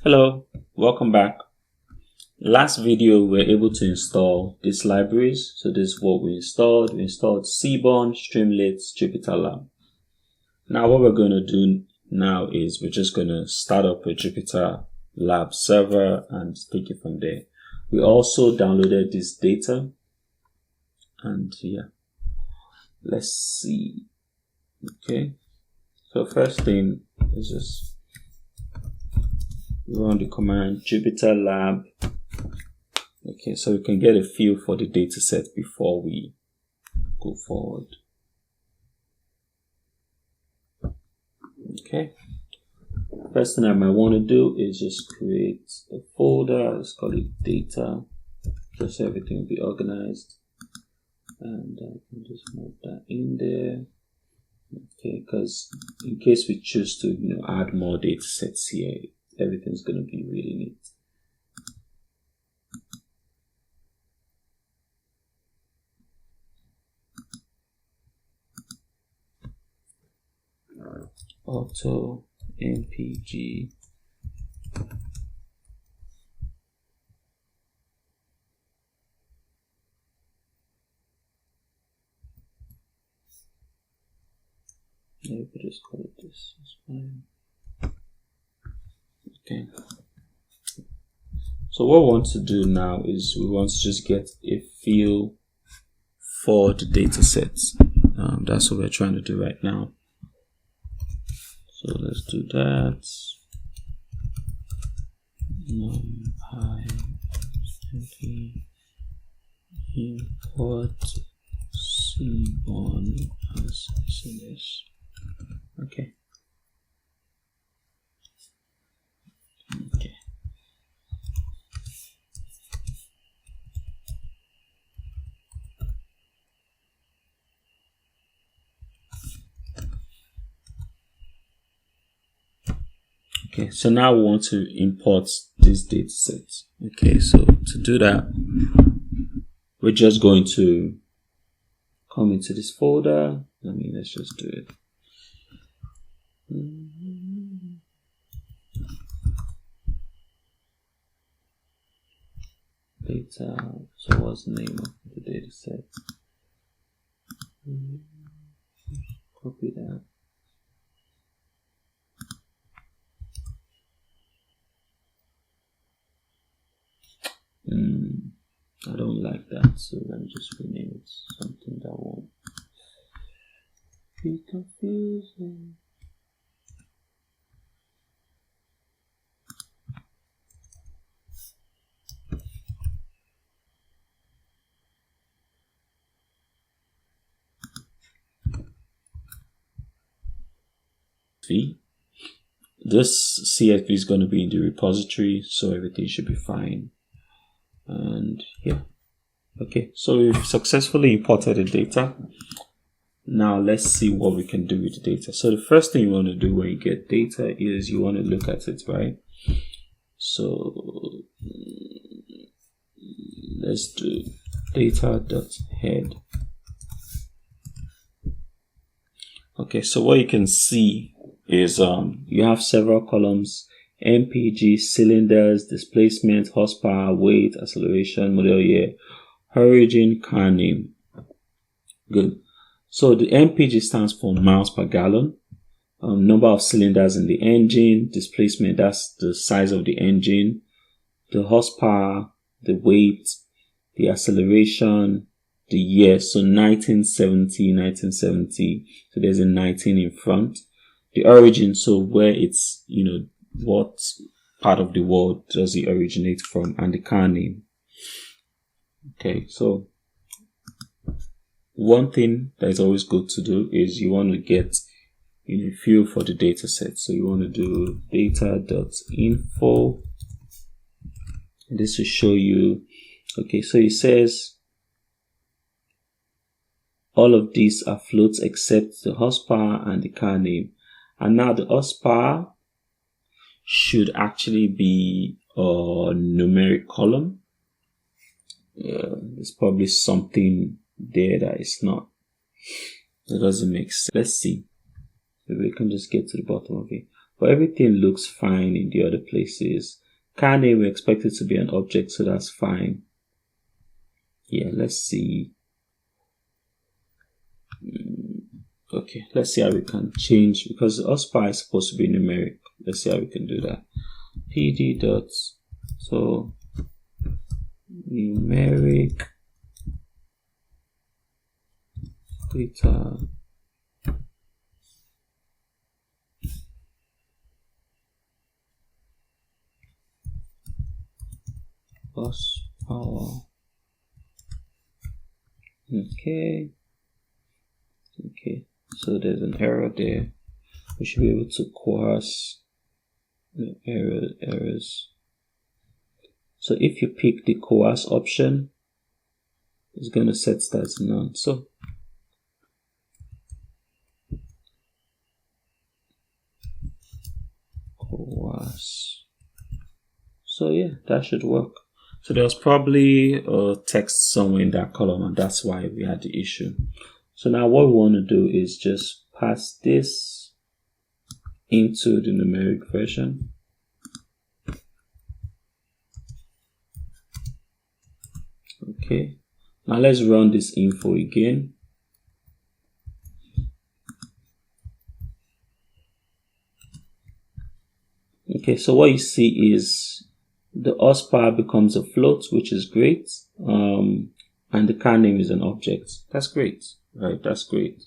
Hello, welcome back. Last video we were able to install these libraries. So this is what we installed. We installed Seaborn, Streamlit, Jupyter Lab. Now what we're going to do now is we're just going to start up a Jupyter Lab server and take it from there. We also downloaded this data and yeah, let's see. Okay, so first thing is just run the command Jupyter Lab. Okay, so we can get a feel for the data set before we go forward. Okay, first thing I might want to do is just create a folder. Let's call it data, just so everything will be organized, and I can just move that in there. Okay, because in case we choose to add more data sets here, everything's going to be really neat. Auto MPG maybe just call it this. It's fine. Okay. So what we want to do now is we want to just get a feel for the data sets. That's what we're trying to do right now. So let's do that. Import Seaborn as this. Okay. Okay. Okay, so now we want to import this data set. Okay, so to do that, we're just going to come into this folder. Let's just do it. Data, so what's the name of the data set? Copy that. I don't like that, so let me just rename it something that won't be confusing. This CSV is going to be in the repository, so everything should be fine. And yeah, okay, so we've successfully imported the data. Now let's see what we can do with the data. So the first thing you want to do when you get data is you want to look at it, right? So let's do data.head. Okay, so what you can see is you have several columns: MPG, cylinders, displacement, horsepower, weight, acceleration, model year, origin, car name. Good. So the MPG stands for miles per gallon. Number of cylinders in the engine, displacement, that's the size of the engine, the horsepower, the weight, the acceleration, the year. So 1970. So there's a 19 in front. The origin, so where it's, what part of the world does it originate from, and the car name. Okay, so one thing that is always good to do is you want to get feel for the data set. So you want to do data.info. This will show you. Okay, so it says all of these are floats except the horsepower and the car name. And now the horsepower should actually be a numeric column. There's probably something there that is not. That doesn't make sense. Let's see. Maybe we can just get to the bottom of it. but everything looks fine in the other places. Car name, we expect it to be an object, so that's fine. Yeah, let's see. Okay, let's see how we can change, because OSPA is supposed to be numeric. Let's see how we can do that. PD dots, so numeric data plus power. Okay, so there's an error there. We should be able to coerce the errors. So if you pick the coerce option, it's going to set that as none. So coerce. So yeah, that should work. So there's probably a text somewhere in that column, and that's why we had the issue. So now what we want to do is just pass this into the numeric version. Okay, now let's run this info again. Okay, so what you see is the OSPA becomes a float, which is great, and the car name is an object. That's great, right? That's great.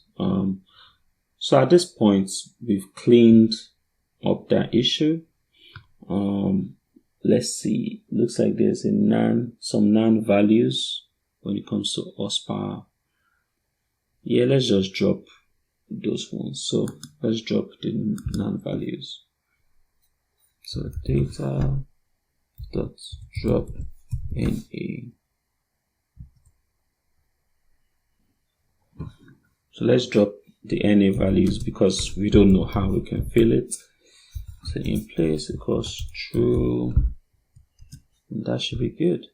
So at this point, we've cleaned up that issue. Let's see. Looks like there's some non values when it comes to OSPA. Yeah, let's just drop those ones. So let's drop the non values. So data dot drop NA. So let's drop the NA values because we don't know how we can fill it. So in place equals true, and that should be good.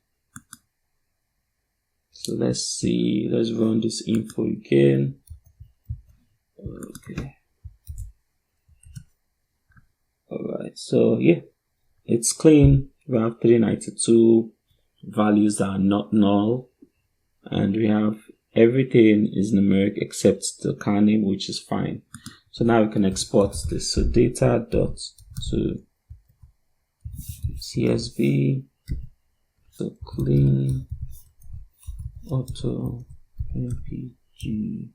So let's see, let's run this info again. Okay. Alright, so yeah, it's clean. We have 392 values that are not null, and we have everything is numeric except the car name, which is fine. So now we can export this. So data dot to CSV, so clean auto MPG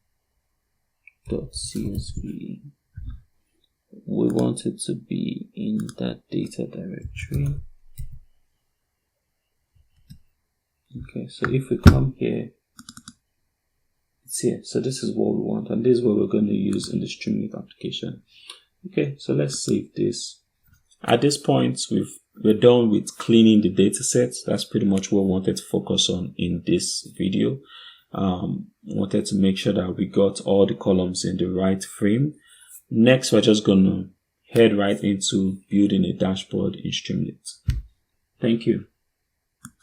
dot CSV. We want it to be in that data directory. Okay, so if we come here, it's here. So this is what we want, and this is what we're going to use in the Streamlit application. Okay, so let's save this. At this point, we're done with cleaning the data set. That's pretty much what we wanted to focus on in this video. Wanted to make sure that we got all the columns in the right frame. Next, we're just going to head right into building a dashboard in Streamlit. Thank you.